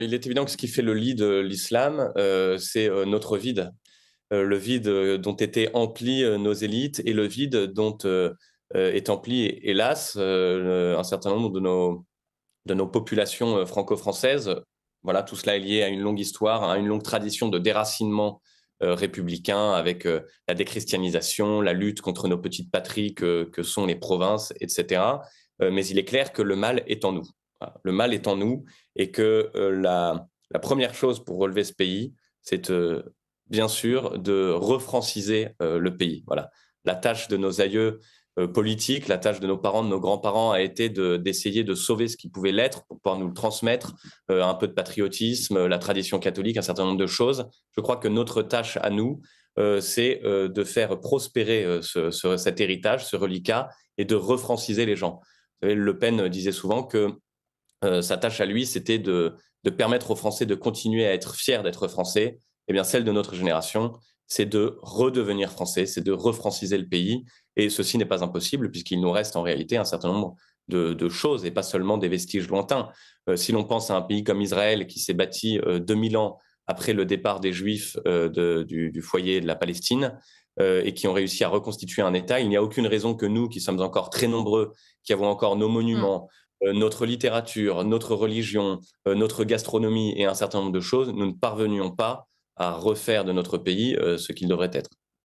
Il est évident que ce qui fait le lit de l'islam, c'est, notre vide. Le vide, dont étaient emplies, nos élites et le vide dont, est empli, hélas, un certain nombre de nos populations, franco-françaises. Voilà, tout cela est lié à une longue histoire, à une longue tradition de déracinement, républicain avec, la déchristianisation, la lutte contre nos petites patries que sont les provinces et cetera. Mais il est clair que le mal est en nous. Voilà, le mal est en nous et que, la 1re chose pour relever ce pays, c'est, bien sûr de refranciser, le pays. Voilà. La tâche de nos aïeux, politiques, la tâche de nos parents, de nos grands-parents a été d'essayer de sauver ce qui pouvait l'être pour pouvoir nous le transmettre, un peu de patriotisme, la tradition catholique, un certain nombre de choses. Je crois que notre tâche à nous, c'est, de faire prospérer, cet héritage, ce reliquat et de refranciser les gens. Vous savez, Le Pen disait souvent que, sa tâche à lui, c'était de permettre aux Français de continuer à être fiers d'être Français. Eh bien, celle de notre génération, c'est de redevenir Français, c'est de refranciser le pays. Et ceci n'est pas impossible, puisqu'il nous reste en réalité un certain nombre de choses, et pas seulement des vestiges lointains. Si l'on pense à un pays comme Israël, qui s'est bâti 2000 ans après le départ des Juifs du foyer de la Palestine, et qui ont réussi à reconstituer un État, il n'y a aucune raison que nous, qui sommes encore très nombreux, qui avons encore nos Mmh. monuments, notre littérature, notre religion, notre gastronomie et un certain nombre de choses, nous ne parvenions pas à refaire de notre pays ce qu'il devrait être.